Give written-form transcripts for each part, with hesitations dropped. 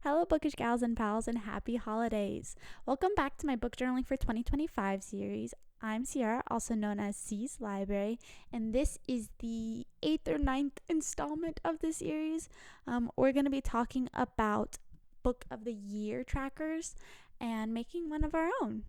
Hello, bookish gals and pals, and happy holidays. Welcome back to my book journaling for 2025 series. I'm Sierra, also known as C's Library, and this is the 8th or ninth installment of the series. We're going to be talking about Book of the Year trackers and making one of our own.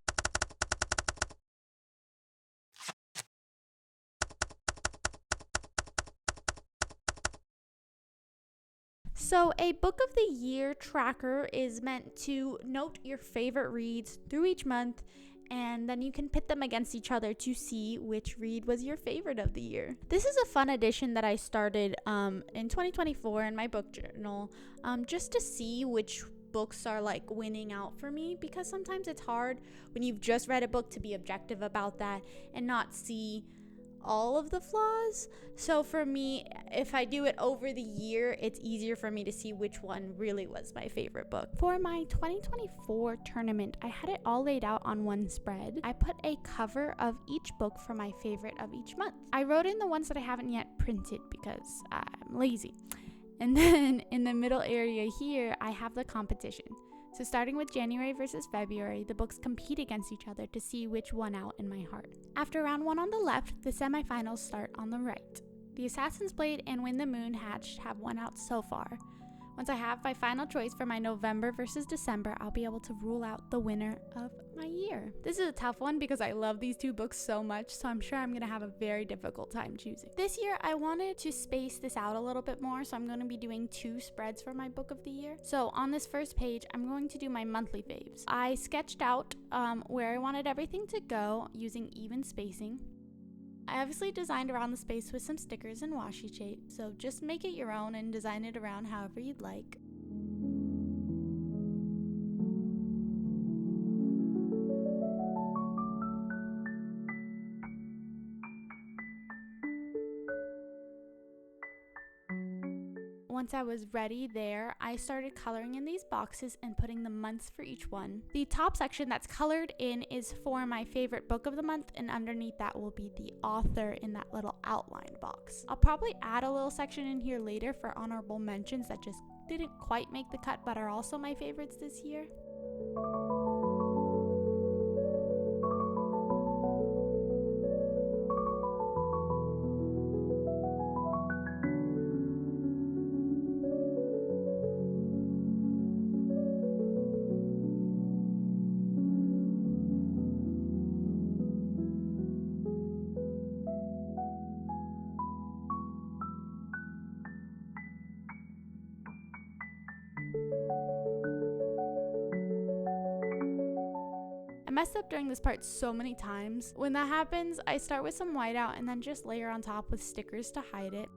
So, a Book of the Year tracker is meant to note your favorite reads through each month, and then you can pit them against each other to see which read was your favorite of the year. This is a fun addition that I started in 2024 in my book journal, just to see which books are like winning out for me, because sometimes it's hard when you've just read a book to be objective about that and not see all of the flaws. So for me, if I do it over the year, it's easier for me to see which one really was my favorite book. For my 2024 tournament, I had it all laid out on one spread. I put a cover of each book for my favorite of each month. I wrote in the ones that I haven't yet printed because I'm lazy. And then in the middle area here, I have the competition. So starting with January versus February, the books compete against each other to see which won out in my heart. After round 1 on the left, the semifinals start on the right. The Assassin's Blade and When the Moon Hatched have won out so far. Once I have my final choice for my November versus December, I'll be able to rule out the winner of my year. This is a tough one because I love these two books so much, so I'm sure I'm going to have a very difficult time choosing. This year, I wanted to space this out a little bit more, so I'm going to be doing 2 spreads for my book of the year. So on this first page, I'm going to do my monthly faves. I sketched out where I wanted everything to go using even spacing. I obviously designed around the space with some stickers and washi tape, so just make it your own and design it around however you'd like. Once I was ready there, I started coloring in these boxes and putting the months for each one. The top section that's colored in is for my favorite book of the month, and underneath that will be the author in that little outline box. I'll probably add a little section in here later for honorable mentions that just didn't quite make the cut but are also my favorites this year. I messed up during this part so many times. When that happens, I start with some whiteout and then just layer on top with stickers to hide it.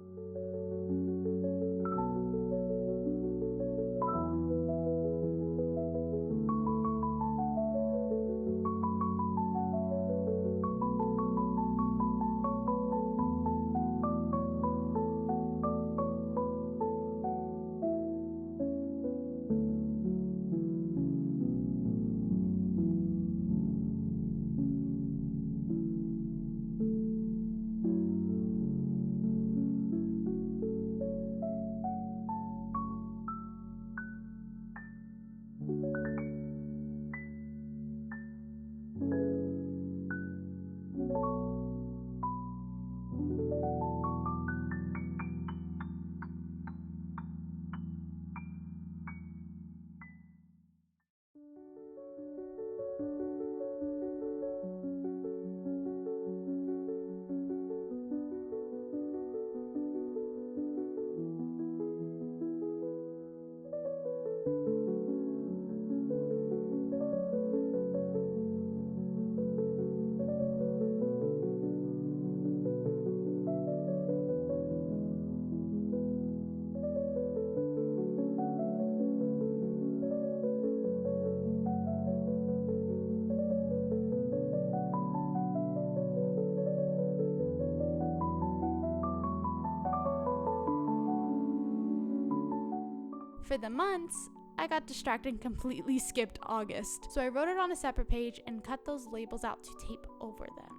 For the months, I got distracted and completely skipped August. So I wrote it on a separate page and cut those labels out to tape over them.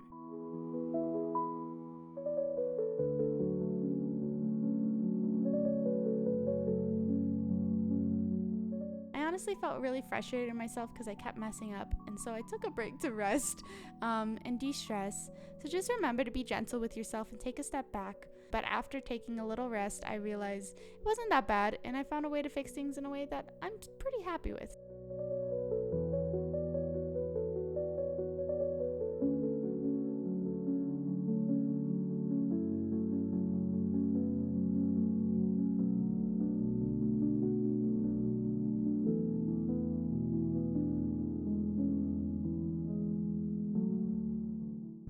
honestly felt really frustrated with myself because I kept messing up, and so I took a break to rest and de-stress. So just remember to be gentle with yourself and take a step back. But after taking a little rest, I realized it wasn't that bad, and I found a way to fix things in a way that I'm pretty happy with.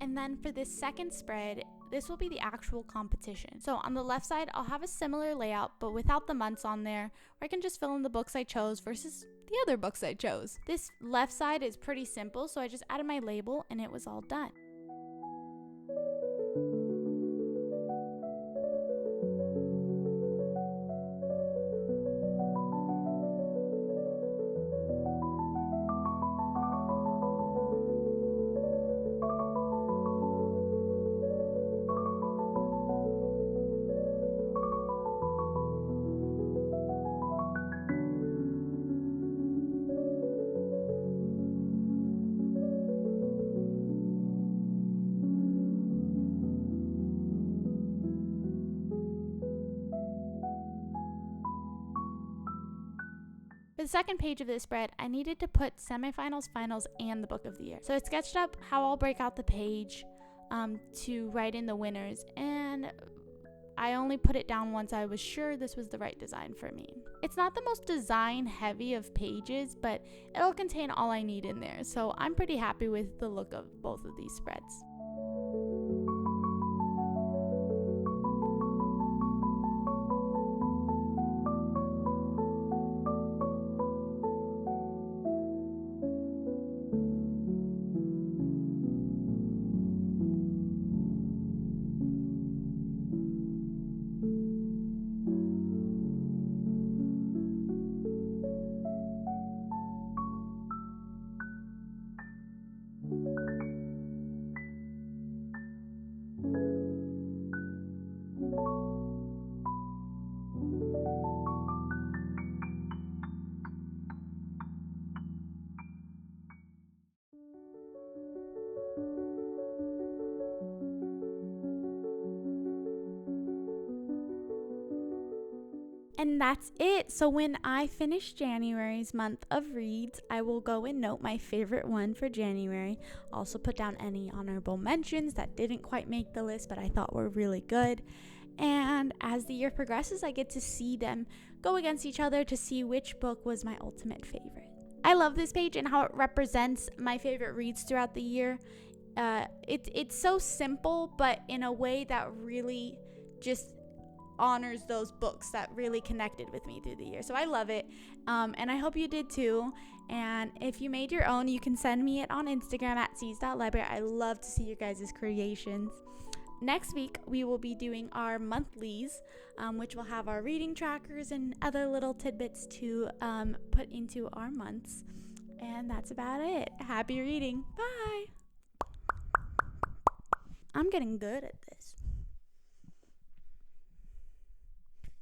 And then for this second spread, this will be the actual competition. So on the left side, I'll have a similar layout, but without the months on there, where I can just fill in the books I chose versus the other books I chose. This left side is pretty simple, so I just added my label and it was all done. For the second page of this spread, I needed to put semifinals, finals, and the book of the year. So I sketched up how I'll break out the page to write in the winners, and I only put it down once I was sure this was the right design for me. It's not the most design heavy of pages, but it'll contain all I need in there, so I'm pretty happy with the look of both of these spreads. And that's it. So when I finish January's month of reads, I will go and note my favorite one for January. Also put down any honorable mentions that didn't quite make the list but I thought were really good. And as the year progresses, I get to see them go against each other to see which book was my ultimate favorite. I love this page and how it represents my favorite reads throughout the year. It's so simple, but in a way that really just honors those books that really connected with me through the year. So I love it, and I hope you did too. And if you made your own, you can send me it on Instagram at seas.library. I love to see your guys' creations. Next week, we will be doing our monthlies, which will have our reading trackers and other little tidbits to put into our months. And that's about it. Happy reading. Bye. I'm getting good at this.